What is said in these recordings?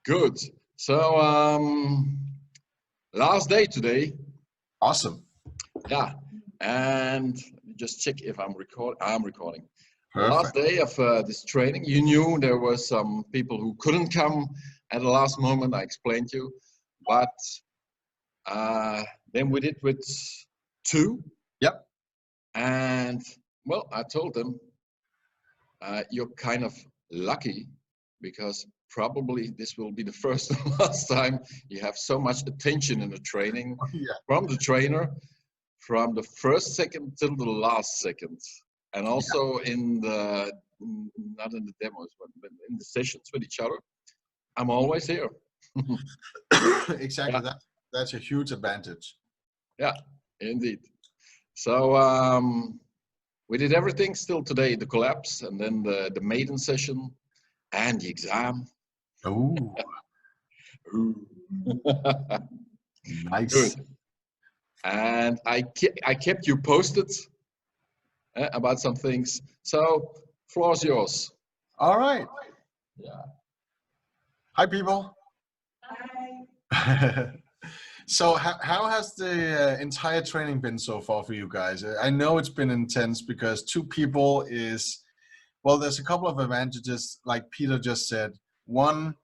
Good. So, last day today. Awesome. Yeah. And just check if I'm recording. I'm recording. The Perfect. last day of this training, you knew there were some people who couldn't come at the last moment. I explained to you. But then we did with 2. Yep. And, well, I told them, you're kind of lucky because probably this will be the first and last time you have so much attention in the training from the trainer, from the first second till the last second, and also in the, not in the demos, but in the sessions with each other. I'm always here. Exactly. That's a huge advantage. Yeah, indeed. So we did everything still today, the collapse, and then the maiden session and the exam. Oh, nice. Good. And I kept you posted about some things. So, floor's yours. All right. Yeah. Hi, people. Hi. So how has the entire training been so far for you guys? I know it's been intense because 2 people is, well, there's a couple of advantages, like Peter just said. 1,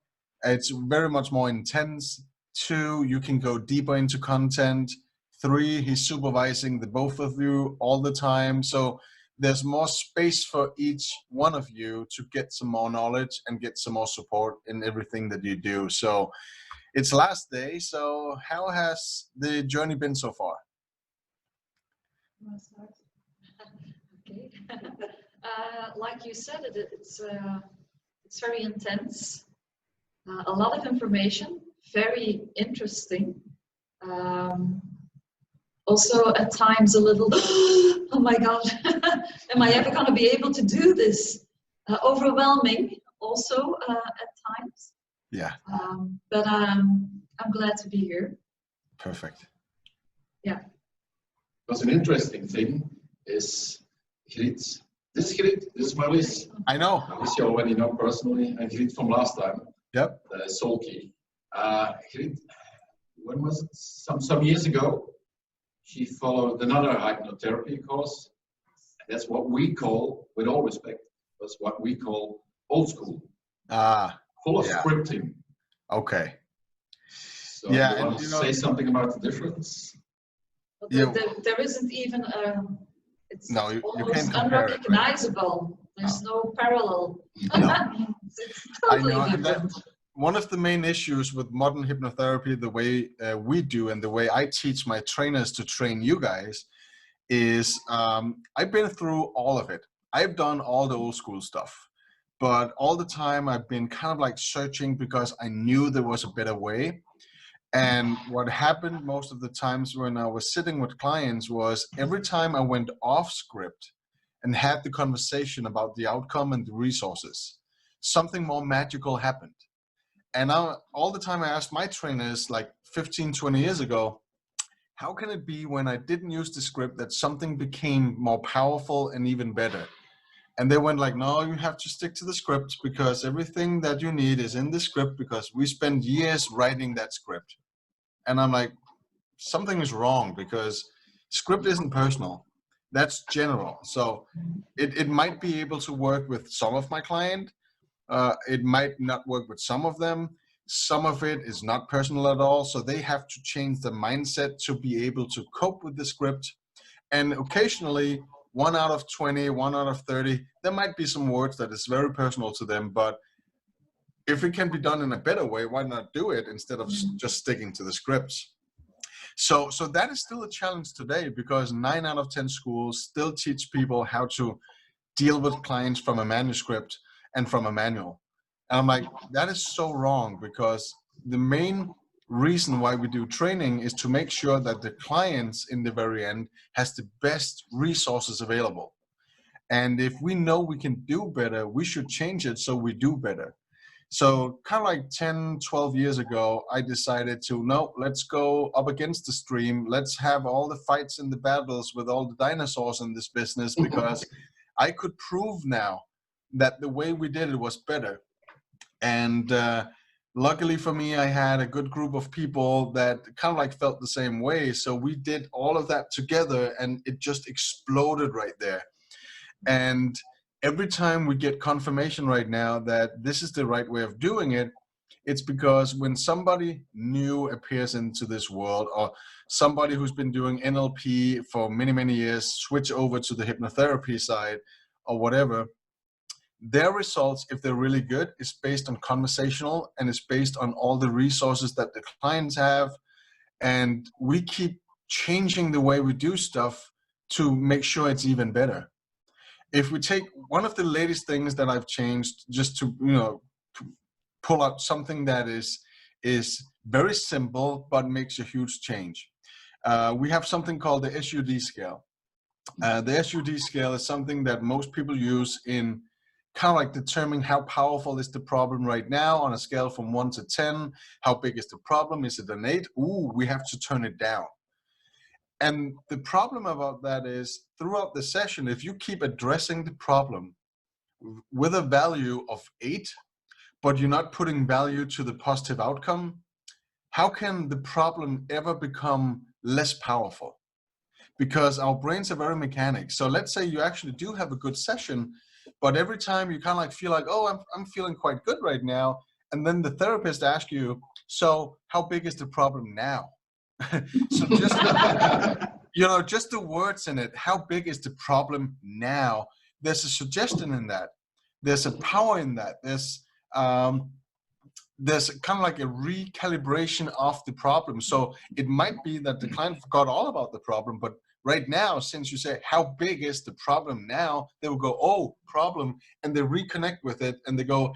it's very much more intense. 2, you can go deeper into content. 3, he's supervising the both of you all the time. So there's more space for each one of you to get some more knowledge and get some more support in everything that you do. So it's last day. So how has the journey been so far? Okay. Like you said, it's very intense. A lot of information, very interesting. Also, at times a little, oh my God, am I ever going to be able to do this? Overwhelming also at times. Yeah. But I'm glad to be here. Perfect. Yeah. What's an interesting thing is Griet. This is Griet, this is Marlies. I know. Marlies you already know personally, and Griet from last time. Yep. Solky. Griet, when was it? Some years ago, she followed another hypnotherapy course. That's what we call, with all respect, that's what we call old school. Full of scripting. Okay. So you want to say something about the difference? There isn't even it's almost unrecognizable. There's no parallel. No. It's totally different. One of the main issues with modern hypnotherapy, the way we do and the way I teach my trainers to train you guys is I've been through all of it. I've done all the old school stuff. But all the time I've been kind of like searching because I knew there was a better way. And what happened most of the times when I was sitting with clients was every time I went off script and had the conversation about the outcome and the resources, something more magical happened. And all the time I asked my trainers like 15, 20 years ago, how can it be when I didn't use the script that something became more powerful and even better? And they went like, no, you have to stick to the script because everything that you need is in the script because we spent years writing that script. And I'm like, something is wrong because script isn't personal. That's general. So it might be able to work with some of my client. It might not work with some of them. Some of it is not personal at all. So they have to change the mindset to be able to cope with the script. And occasionally, 1 out of 20, 1 out of 30, there might be some words that is very personal to them, but if it can be done in a better way, why not do it instead of just sticking to the scripts? So that is still a challenge today because 9 out of 10 schools still teach people how to deal with clients from a manuscript and from a manual. And I'm like, that is so wrong because the main reason why we do training is to make sure that the clients in the very end has the best resources available. And if we know we can do better, we should change it so we do better. So kind of like 10, 12 years ago, I decided to, no, let's go up against the stream. Let's have all the fights and the battles with all the dinosaurs in this business because I could prove now that the way we did it was better. And Luckily for me, I had a good group of people that kind of like felt the same way. So we did all of that together and it just exploded right there. And every time we get confirmation right now that this is the right way of doing it, it's because when somebody new appears into this world, or somebody who's been doing NLP for many, many years, switch over to the hypnotherapy side or whatever, their results, if they're really good, is based on conversational and it's based on all the resources that the clients have. And we keep changing the way we do stuff to make sure it's even better. If we take one of the latest things that I've changed, just to, to pull out something that is very simple but makes a huge change. We have something called the SUD scale. The SUD scale is something that most people use in kind of like determining how powerful is the problem right now on a scale from 1 to 10. How big is the problem? Is it an 8? Ooh, we have to turn it down. And the problem about that is throughout the session, if you keep addressing the problem with a value of 8, but you're not putting value to the positive outcome, how can the problem ever become less powerful? Because our brains are very mechanic. So let's say you actually do have a good session, but every time you kind of like feel like, oh, I'm feeling quite good right now. And then the therapist asks you, so how big is the problem now? So just, just the words in it, how big is the problem now? There's a suggestion in that. There's a power in that. There's kind of like a recalibration of the problem. So it might be that the client forgot all about the problem, but right now, since you say, how big is the problem now? They will go, oh, problem. And they reconnect with it and they go,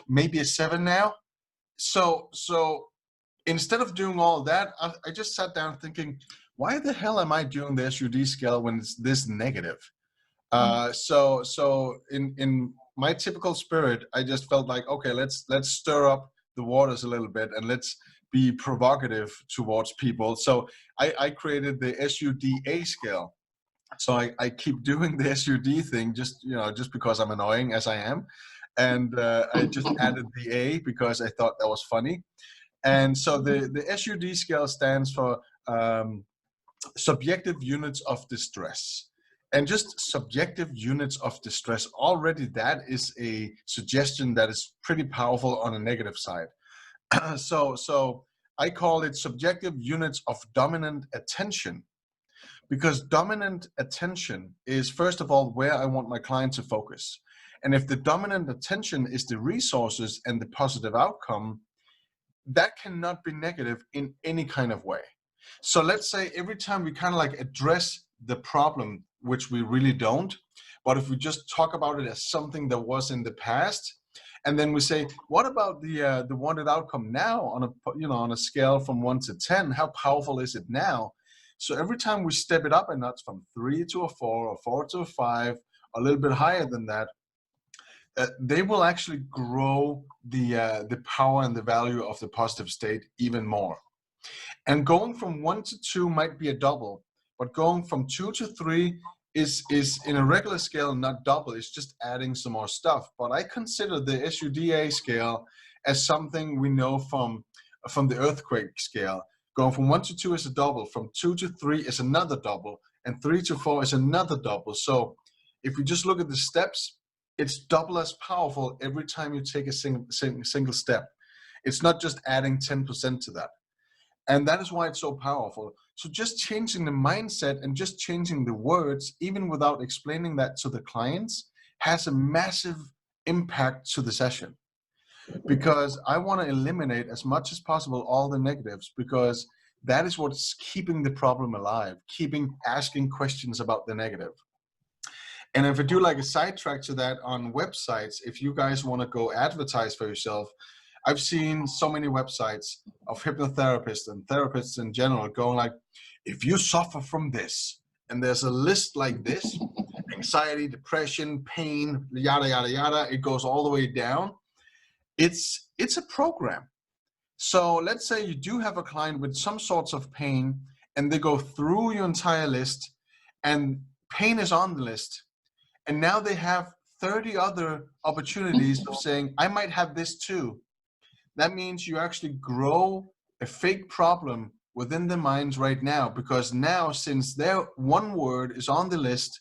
maybe a 7 now. So instead of doing all that, I just sat down thinking, why the hell am I doing the SUD scale when it's this negative? So in my typical spirit, I just felt like, okay, let's stir up the waters a little bit and let's be provocative towards people. So I created the SUDA scale. So I keep doing the SUD thing just because I'm annoying as I am. And I just added the A because I thought that was funny. And so the SUD scale stands for subjective units of distress. And just subjective units of distress, already that is a suggestion that is pretty powerful on a negative side. So I call it subjective units of dominant attention, because dominant attention is, first of all, where I want my client to focus. And if the dominant attention is the resources and the positive outcome, that cannot be negative in any kind of way. So let's say every time we kind of like address the problem, which we really don't, but if we just talk about it as something that was in the past, and then we say, what about the wanted outcome now on a scale from 1 to 10? How powerful is it now? So every time we step it up a notch from 3 to a 4 or 4 to a 5, a little bit higher than that, they will actually grow the power and the value of the positive state even more. And going from 1 to 2 might be a double, but going from 2 to 3 is in a regular scale not double. It's just adding some more stuff. But I consider the SUDA scale as something we know from the earthquake scale. Going from 1 to 2 is a double, from 2 to 3 is another double, and 3 to 4 is another double. So if we just look at the steps, it's double as powerful every time you take a single step. It's not just adding 10% to that. And that is why it's so powerful. So just changing the mindset and just changing the words, even without explaining that to the clients, has a massive impact to the session. Because I want to eliminate as much as possible all the negatives, because that is what's keeping the problem alive, asking questions about the negative. And if I do like a sidetrack to that on websites, if you guys want to go advertise for yourself, I've seen so many websites of hypnotherapists and therapists in general going like, if you suffer from this, and there's a list like this, anxiety, depression, pain, yada, yada, yada, it goes all the way down. It's a program. So let's say you do have a client with some sorts of pain and they go through your entire list and pain is on the list. And now they have 30 other opportunities of saying, I might have this too. that means you actually grow a fake problem within the minds right now, because now, since their one word is on the list,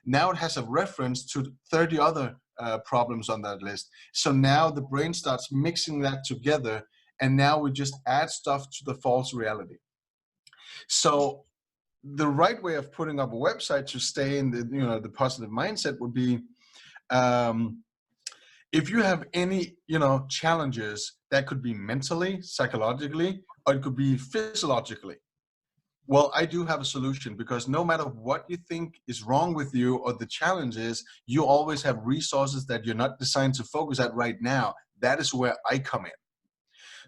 now it has a reference to 30 other problems on that list. So now the brain starts mixing that together, and now we just add stuff to the false reality. So the right way of putting up a website to stay in the, you know, the positive mindset would be, if you have any, you know, challenges, that could be mentally, psychologically, or it could be physiologically. Well, I do have a solution, because no matter what you think is wrong with you or the challenge is, you always have resources that you're not designed to focus at right now. That is where I come in.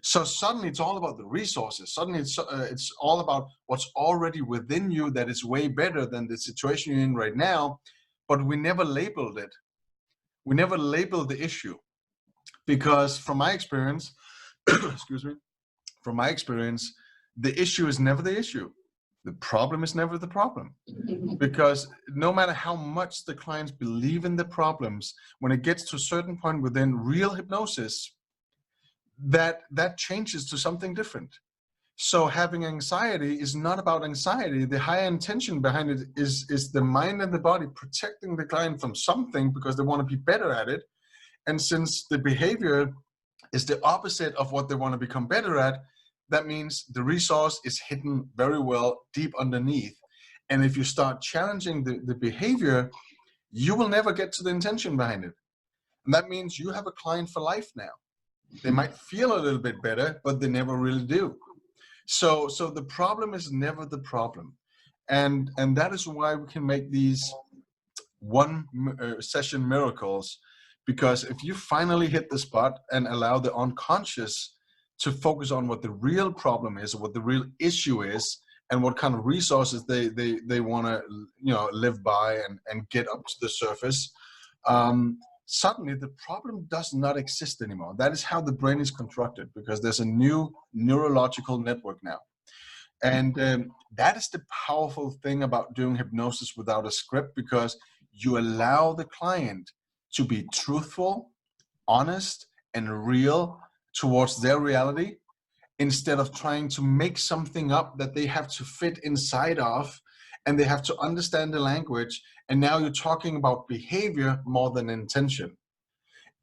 So suddenly it's all about the resources. Suddenly it's all about what's already within you that is way better than the situation you're in right now. But we never labeled it. We never labeled the issue, because from my experience, excuse me, from my experience, the issue is never the issue. The problem is never the problem, because no matter how much the clients believe in the problems, when it gets to a certain point within real hypnosis, that changes to something different. So having anxiety is not about anxiety. The higher intention behind it is the mind and the body protecting the client from something because they want to be better at it. And since the behavior is the opposite of what they want to become better at, that means the resource is hidden very well deep underneath. And if you start challenging the behavior, you will never get to the intention behind it. And that means you have a client for life now. They might feel a little bit better, but they never really do. So the problem is never the problem. And that is why we can make these one session miracles, because if you finally hit the spot and allow the unconscious to focus on what the real problem is, what the real issue is, and what kind of resources they want to, you know, live by and get up to the surface, suddenly the problem does not exist anymore. That is how the brain is constructed, because there's a new neurological network now. And that is the powerful thing about doing hypnosis without a script, because you allow the client to be truthful, honest, and real towards their reality, instead of trying to make something up that they have to fit inside of, and they have to understand the language. And now you're talking about behavior more than intention.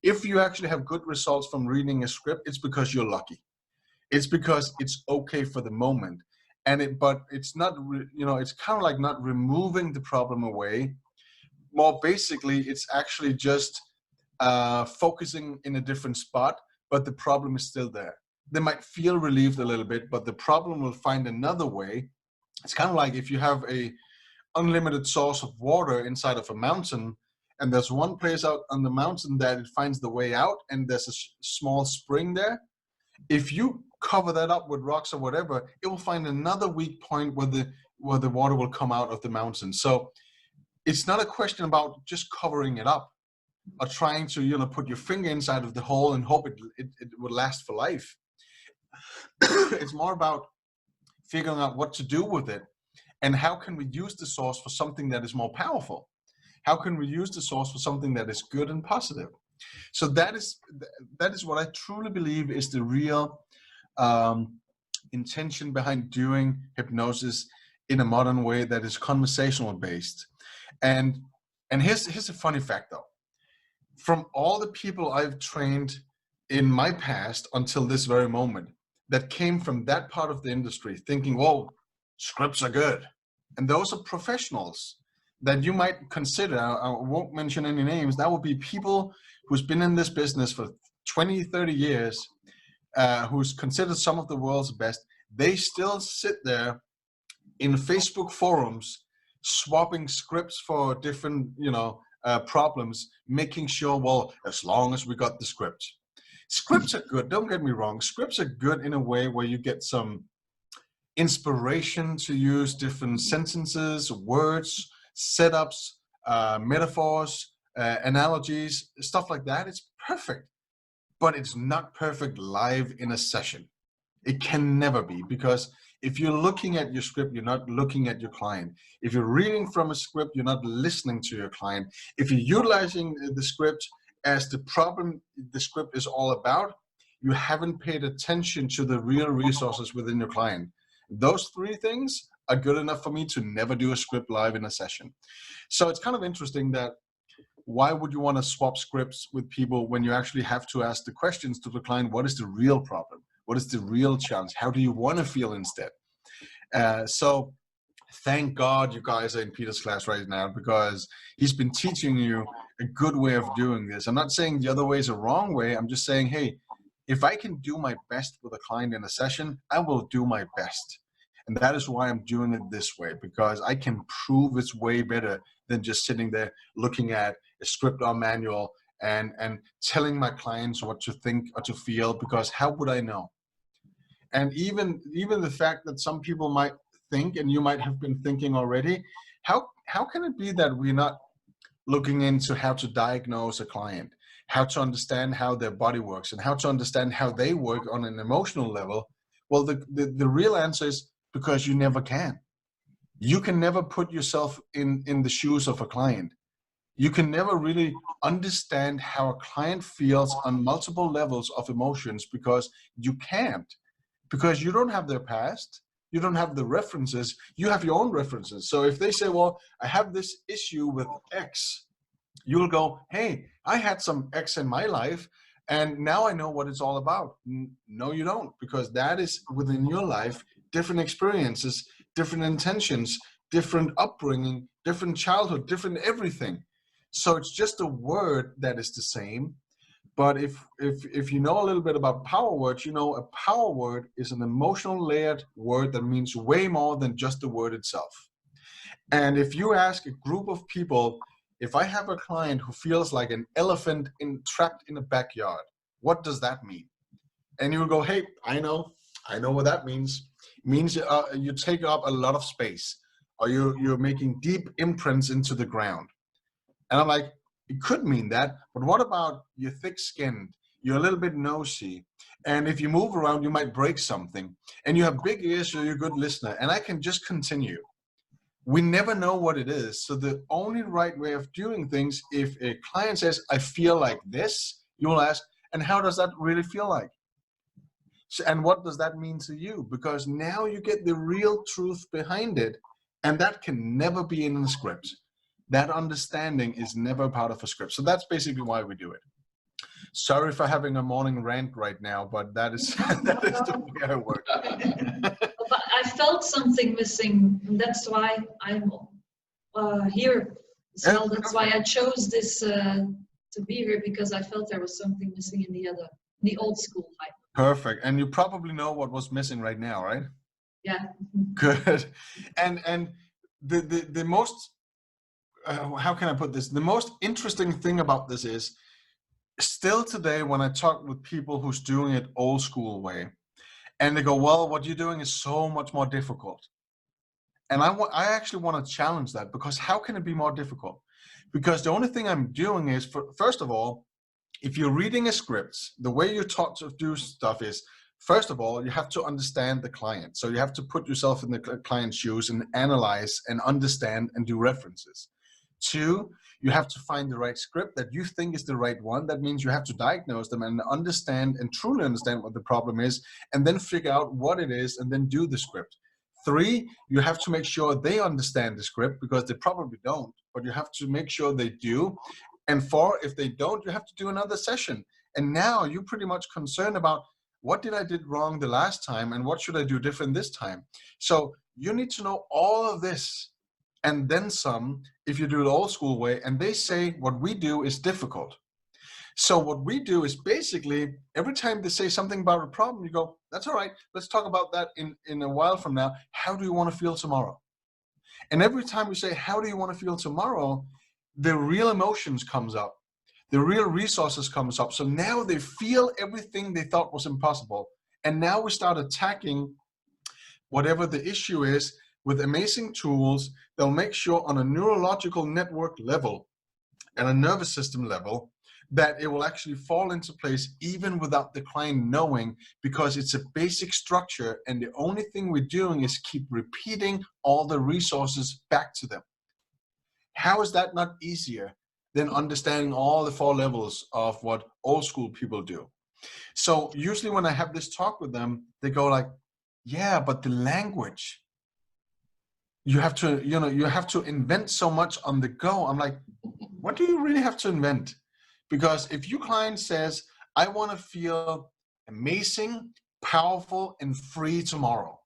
If you actually have good results from reading a script, it's because you're lucky. It's because it's okay for the moment. But it's not, you know, it's kind of like not removing the problem away. More basically, it's actually just focusing in a different spot, but the problem is still there. They might feel relieved a little bit, but the problem will find another way. It's kind of like if you have a unlimited source of water inside of a mountain, and there's one place out on the mountain that it finds the way out, and there's a small spring there. If you cover that up with rocks or whatever, it will find another weak point where the water will come out of the mountain. So it's not a question about just covering it up or trying to, you know, put your finger inside of the hole and hope it would last for life. It's more about figuring out what to do with it, and how can we use the source for something that is more powerful. How can we use the source for something that is good and positive? So that is what I truly believe is the real intention behind doing hypnosis in a modern way that is conversational based. And here's a funny fact though. From all the people I've trained in my past until this very moment that came from that part of the industry thinking, whoa, scripts are good. And those are professionals that you might consider, I won't mention any names, that would be people who's been in this business for 20, 30 years, who's considered some of the world's best. They still sit there in Facebook forums, swapping scripts for different, you know, problems, making sure, well, as long as we got the script. Scripts are good, don't get me wrong. Scripts are good in a way where you get some inspiration to use different sentences, words, setups, metaphors, analogies, stuff like that. It's perfect, but it's not perfect live in a session. It can never be, because if you're looking at your script, you're not looking at your client. If you're reading from a script, you're not listening to your client. If you're utilizing the script as the problem the script is all about, you haven't paid attention to the real resources within your client. Those three things are good enough for me to never do a script live in a session. So it's kind of interesting that why would you want to swap scripts with people when you actually have to ask the questions to the client? What is the real problem? What is the real challenge? How do you want to feel instead? So thank God you guys are in Peter's class right now, because he's been teaching you a good way of doing this. I'm not saying the other way is a wrong way. I'm just saying, hey, if I can do my best with a client in a session, I will do my best. And that is why I'm doing it this way, because I can prove it's way better than just sitting there looking at a script or manual and telling my clients what to think or to feel, because how would I know? And even the fact that some people might think, and you might have been thinking already, how can it be that we're not looking into how to diagnose a client, how to understand how their body works, and how to understand how they work on an emotional level? Well, the real answer is because you never can. You can never put yourself in the shoes of a client. You can never really understand how a client feels on multiple levels of emotions, because you can't, because you don't have their past. You don't have the references. You have your own references. So if they say, well, I have this issue with X, you'll go, hey, I had some X in my life, and now I know what it's all about. No, you don't, because that is within your life, different experiences, different intentions, different upbringing, different childhood, different everything. So it's just a word that is the same. But if you know a little bit about power words, you know a power word is an emotional layered word that means way more than just the word itself. And if you ask a group of people, if I have a client who feels like an elephant trapped in a backyard, what does that mean? And you will go, hey, I know what that means. It means you take up a lot of space, or you're making deep imprints into the ground. And I'm like, it could mean that, but what about you're thick-skinned, you're a little bit nosy, and if you move around, you might break something, and you have big ears, so you're a good listener, and I can just continue. We never know what it is. So the only right way of doing things, if a client says, I feel like this, you will ask, and how does that really feel like? So, and what does that mean to you? Because now you get the real truth behind it, and that can never be in the script. That understanding is never part of a script. So that's basically why we do it. Sorry for having a morning rant right now, but that is the way I work. But I felt something missing, and that's why I'm here as well. That's why I chose this to be here, because I felt there was something missing in the old school hype. Perfect. And you probably know what was missing right now, right? Yeah. Good. And the most how can I put this? The most interesting thing about this is, still today, when I talk with people who's doing it old school way, and they go, well, what you're doing is so much more difficult. And I actually want to challenge that, because how can it be more difficult? Because the only thing I'm doing is, first of all, if you're reading a script, the way you're taught to do stuff is, first of all, you have to understand the client. So you have to put yourself in the client's shoes and analyze and understand and do references. 2, you have to find the right script that you think is the right one. That means you have to diagnose them and understand and truly understand what the problem is, and then figure out what it is and then do the script. 3, you have to make sure they understand the script, because they probably don't, but you have to make sure they do. And 4, if they don't, you have to do another session. And now you're pretty much concerned about, what did I did wrong the last time, and what should I do different this time? So you need to know all of this, and then some, if you do it old school way. And they say what we do is difficult. So what we do is basically, every time they say something about a problem, you go, that's all right, let's talk about that in a while from now. How do you want to feel tomorrow? And every time we say, how do you want to feel tomorrow, the real emotions comes up. The real resources comes up. So now they feel everything they thought was impossible. And now we start attacking whatever the issue is with amazing tools. They'll make sure on a neurological network level and a nervous system level that it will actually fall into place even without the client knowing, because it's a basic structure, and the only thing we're doing is keep repeating all the resources back to them. How is that not easier than understanding all the 4 levels of what old school people do? So usually when I have this talk with them, they go like, yeah, but the language, you have to, you have to invent so much on the go. I'm like, what do you really have to invent? Because if your client says, I want to feel amazing, powerful, and free tomorrow,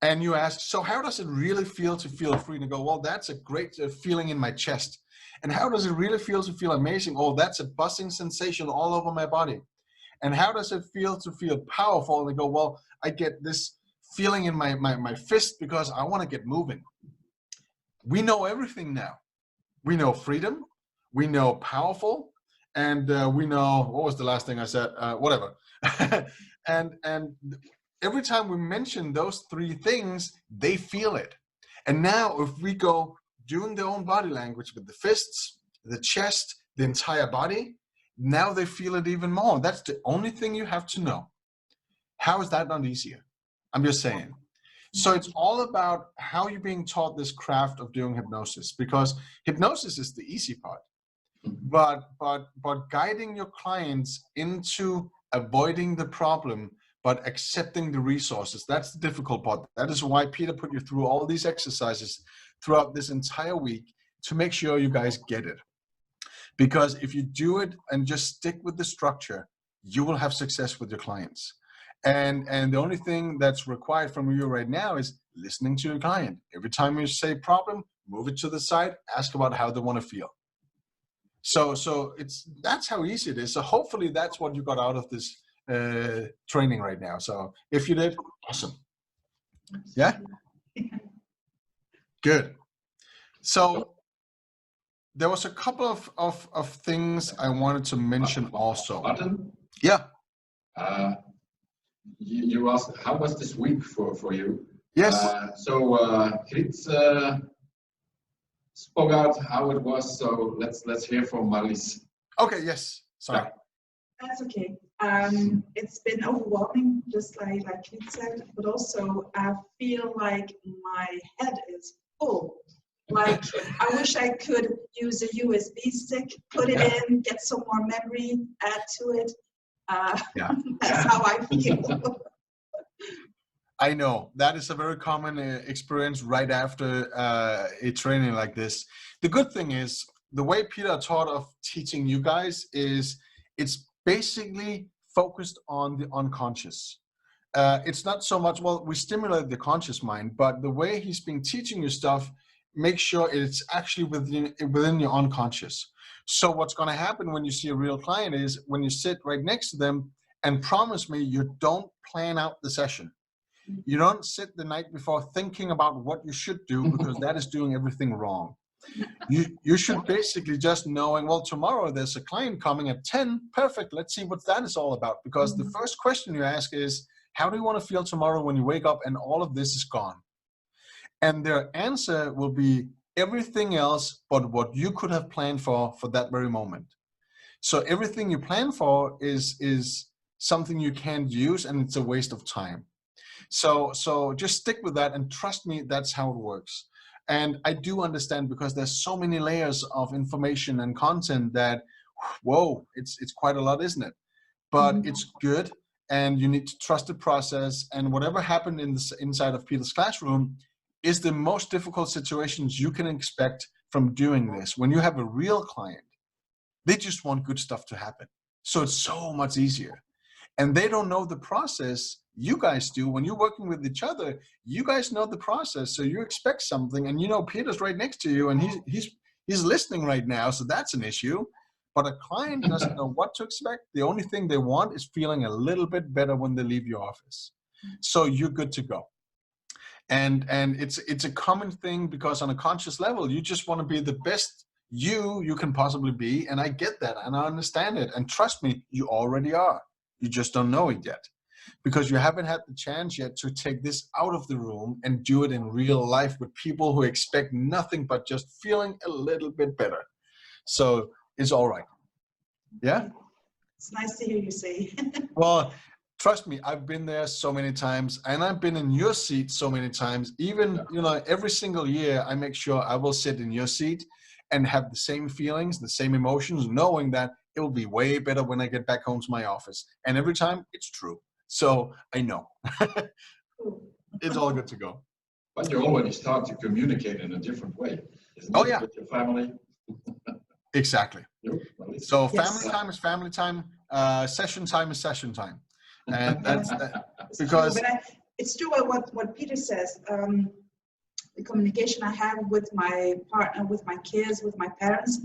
and you ask, so how does it really feel to feel free? And they go, well, that's a great feeling in my chest. And how does it really feel to feel amazing? Oh, that's a buzzing sensation all over my body. And how does it feel to feel powerful? And they go, well, I get this feeling in my fist because I want to get moving. We know everything now. We know freedom, we know powerful, and we know, what was the last thing I said? Whatever. and every time we mention those three things, they feel it. And now if we go doing their own body language with the fists, the chest, the entire body, now they feel it even more. That's the only thing you have to know. How is that not easier? I'm just saying. So it's all about how you're being taught this craft of doing hypnosis, because hypnosis is the easy part. But guiding your clients into avoiding the problem, but accepting the resources, that's the difficult part. That is why Peter put you through all these exercises throughout this entire week to make sure you guys get it. Because if you do it and just stick with the structure, you will have success with your clients. And the only thing that's required from you right now is listening to your client. Every time you say problem, move it to the side, ask about how they want to feel. So that's how easy it is. So hopefully that's what you got out of this training right now. So if you did, awesome. Yeah? Good. So there was a couple of things I wanted to mention also. Martin? Yeah. You asked, how was this week for you? Yes. Fritz spoke out how it was, so let's hear from Marlies. Okay, yes. Sorry. Yeah. That's okay. It's been overwhelming, just like Fritz said, but also I feel like my head is full. Like, I wish I could use a USB stick, put it in, get some more memory, add to it. That's how I feel. I know that is a very common experience right after a training like this. The good thing is the way Peter taught of teaching you guys is it's basically focused on the unconscious. It's not so much, well, we stimulate the conscious mind, but the way he's been teaching you stuff, make sure it's actually within your unconscious. So what's going to happen when you see a real client is when you sit right next to them, and promise me you don't plan out the session. You don't sit the night before thinking about what you should do, because that is doing everything wrong. You should basically just knowing, well, tomorrow there's a client coming at 10. Perfect. Let's see what that is all about. Because the first question you ask is, how do you want to feel tomorrow when you wake up and all of this is gone? And their answer will be everything else but what you could have planned for that very moment. So everything you plan for is something you can't use, and it's a waste of time. So just stick with that, and trust me, that's how it works. And I do understand, because there's so many layers of information and content that, whoa, it's quite a lot, isn't it? But it's good, and you need to trust the process. And whatever happened inside of Peter's classroom is the most difficult situations you can expect from doing this. When you have a real client, they just want good stuff to happen. So it's so much easier. And they don't know the process. You guys do. When you're working with each other, you guys know the process. So you expect something, and you know Peter's right next to you, and he's listening right now. So that's an issue. But a client doesn't know what to expect. The only thing they want is feeling a little bit better when they leave your office. So you're good to go. And it's a common thing, because on a conscious level, you just want to be the best you can possibly be. And I get that, and I understand it. And trust me, you already are. You just don't know it yet, because you haven't had the chance yet to take this out of the room and do it in real life with people who expect nothing but just feeling a little bit better. So it's all right. Yeah? It's nice to hear you say. Well, trust me, I've been there so many times, and I've been in your seat so many times. Even, every single year, I make sure I will sit in your seat and have the same feelings, the same emotions, knowing that it will be way better when I get back home to my office. And every time it's true. So I know. It's all good to go. But you already start to communicate in a different way, isn't Oh, it, yeah. with your family? Exactly. So family Yes. time is family time. Session time is session time. And that's It's because true, but it's true what Peter says. The communication I have with my partner, with my kids, with my parents,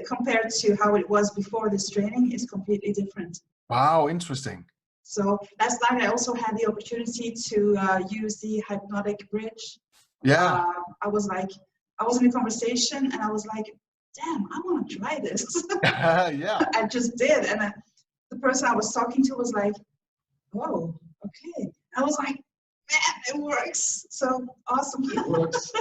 compared to how it was before this training, is completely different. wow, interesting. So last night I also had the opportunity to use the hypnotic bridge. Yeah. I was in a conversation and I was like, damn, I want to try this. Yeah. I just did. And the person I was talking to was like, whoa, okay. I was like, man, it works. So awesome. It works.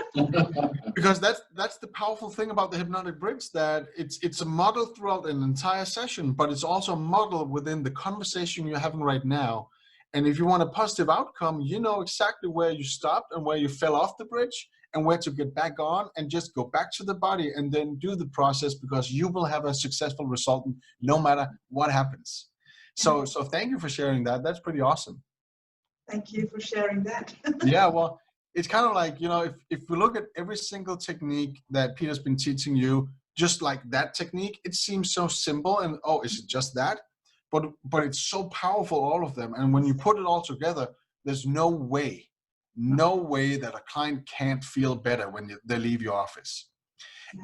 Because that's the powerful thing about the hypnotic bridge, that it's a model throughout an entire session, but it's also a model within the conversation you're having right now. And if you want a positive outcome, you know exactly where you stopped and where you fell off the bridge and where to get back on, and just go back to the body and then do the process, because you will have a successful result no matter what happens. So thank you for sharing that. That's pretty awesome. Thank you for sharing that. Yeah, well, it's kind of like, you know, if we look at every single technique that Peter's been teaching you, just like that technique, it seems so simple and, oh, is it just that? But it's so powerful, all of them. And when you put it all together, there's no way that a client can't feel better when they leave your office.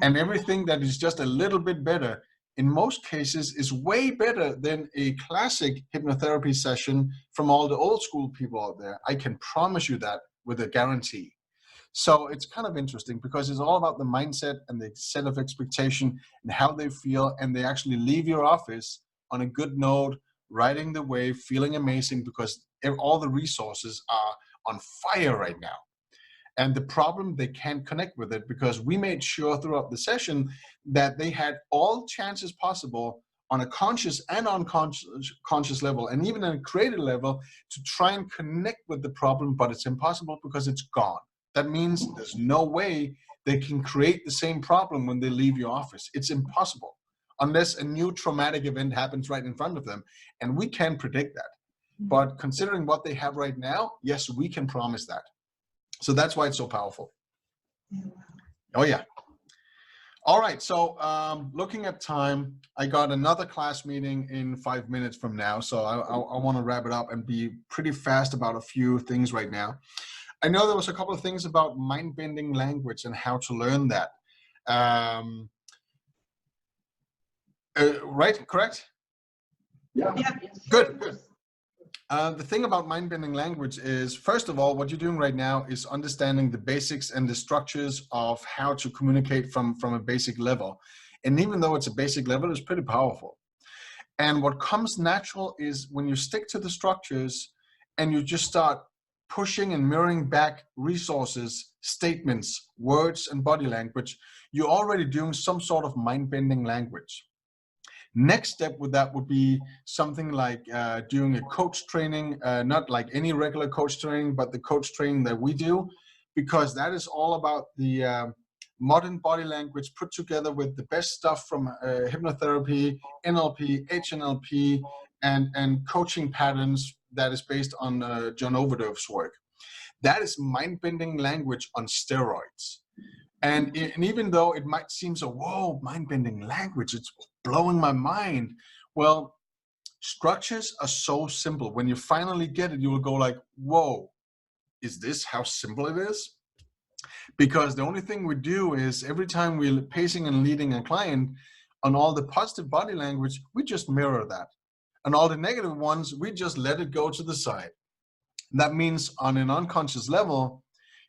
And everything that is just a little bit better, in most cases, is way better than a classic hypnotherapy session from all the old school people out there. I can promise you that with a guarantee. So it's kind of interesting, because it's all about the mindset and the set of expectation and how they feel, and they actually leave your office on a good note, riding the wave, feeling amazing, because all the resources are on fire right now. And the problem, they can't connect with it, because we made sure throughout the session that they had all chances possible on a conscious and unconscious level, and even on a creative level, to try and connect with the problem, but it's impossible because it's gone. That means there's no way they can create the same problem when they leave your office. It's impossible, unless a new traumatic event happens right in front of them, and we can't predict that. But considering what they have right now, yes, we can promise that. So that's why it's so powerful. Oh, yeah. All right. So looking at time, I got another class meeting in 5 minutes from now. So I want to wrap it up and be pretty fast about a few things right now. I know there was a couple of things about mind-bending language and how to learn that. Right? Correct? Yeah. Good. The thing about mind-bending language is, first of all, what you're doing right now is understanding the basics and the structures of how to communicate from a basic level. And even though it's a basic level, it's pretty powerful. And what comes natural is when you stick to the structures and you just start pushing and mirroring back resources, statements, words, and body language, you're already doing some sort of mind-bending language. Next step with that would be something like doing a coach training, not like any regular coach training, but the coach training that we do, because that is all about the modern body language put together with the best stuff from hypnotherapy, NLP, HNLP, and coaching patterns that is based on John Overdorf's work. That is mind-bending language on steroids. And even though it might seem so, whoa, mind-bending language, it's blowing my mind. Well, structures are so simple. When you finally get it, you will go like, whoa, is this how simple it is? Because the only thing we do is every time we're pacing and leading a client on all the positive body language, we just mirror that. And all the negative ones, we just let it go to the side. That means on an unconscious level,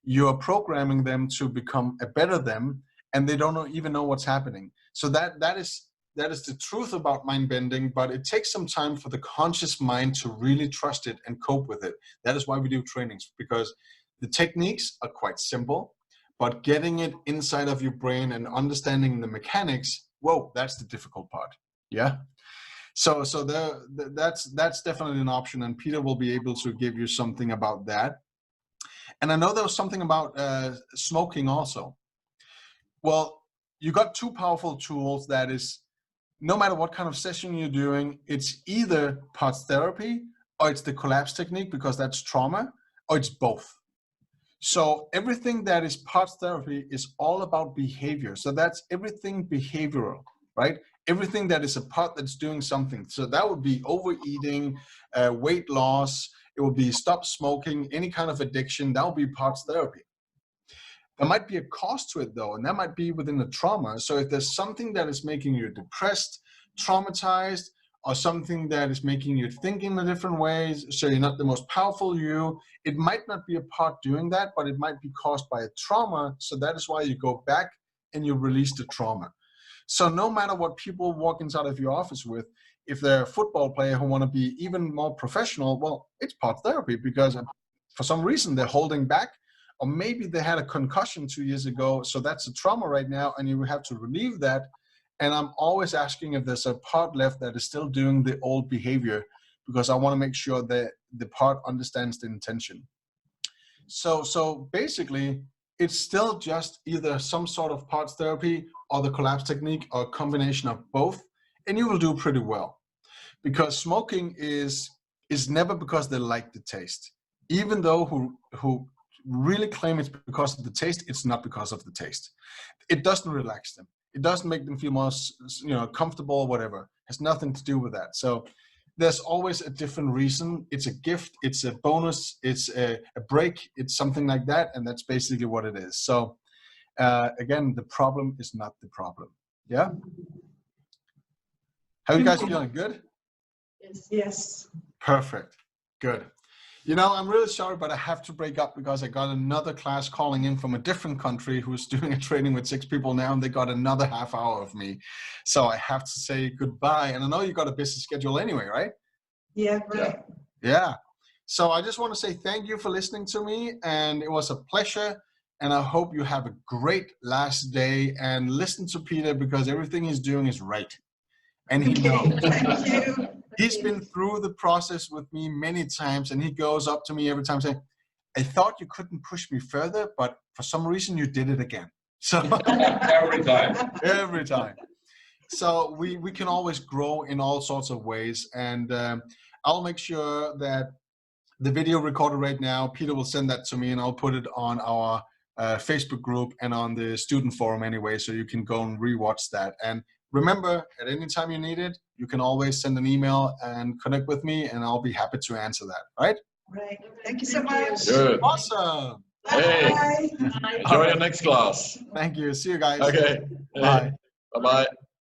you are programming them to become a better them, and they don't even know what's happening. So that is the truth about mind bending, but it takes some time for the conscious mind to really trust it and cope with it. That is why we do trainings, because the techniques are quite simple, but getting it inside of your brain and understanding the mechanics, whoa, that's the difficult part. Yeah. So that's definitely an option, and Peter will be able to give you something about that. And I know there was something about smoking also. Well, you got two powerful tools, that is no matter what kind of session you're doing, it's either parts therapy or it's the collapse technique because that's trauma, or it's both. So everything that is parts therapy is all about behavior. So that's everything behavioral, right? Everything that is a part that's doing something. So that would be overeating, weight loss, it would be stop smoking, any kind of addiction, that would be parts therapy. There might be a cost to it though, and that might be within the trauma. So if there's something that is making you depressed, traumatized, or something that is making you think in a different ways, so you're not the most powerful you, it might not be a part doing that, but it might be caused by a trauma. So that is why you go back and you release the trauma. So no matter what people walk inside of your office with, if they're a football player who want to be even more professional, well, it's parts therapy because for some reason they're holding back. Or maybe they had a concussion 2 years ago, so that's a trauma right now, and you have to relieve that. And I'm always asking if there's a part left that is still doing the old behavior, because I want to make sure that the part understands the intention. So basically, it's still just either some sort of parts therapy or the collapse technique or a combination of both, and you will do pretty well. Because smoking is never because they like the taste. Even though who really claim it's because of the taste, it's not because of the taste. It doesn't relax them. It doesn't make them feel more, comfortable or whatever. It has nothing to do with that. So there's always a different reason. It's a gift, it's a bonus, it's a break, it's something like that, and that's basically what it is. So again, the problem is not the problem. Yeah? How are you guys feeling? Good? Yes. Perfect. Good. I'm really sorry, but I have to break up because I got another class calling in from a different country who's doing a training with 6 people now, and they got another half hour of me. So I have to say goodbye. And I know you got a busy schedule anyway, right? Yeah, right. Yeah. So I just want to say thank you for listening to me, and it was a pleasure. And I hope you have a great last day, and listen to Peter because everything he's doing is right. And he knows. Thank you. He's been through the process with me many times, and he goes up to me every time saying, I thought you couldn't push me further, but for some reason you did it again. So every time. So we can always grow in all sorts of ways. And I'll make sure that the video recorded right now, Peter will send that to me, and I'll put it on our Facebook group and on the student forum anyway, so you can go and rewatch that. And remember, at any time you need it, you can always send an email and connect with me, and I'll be happy to answer that, right? Right. Thank you so much. Good. Awesome. Hey, Bye. enjoy your next class. Thank you. See you guys. Okay. Bye. Bye-bye.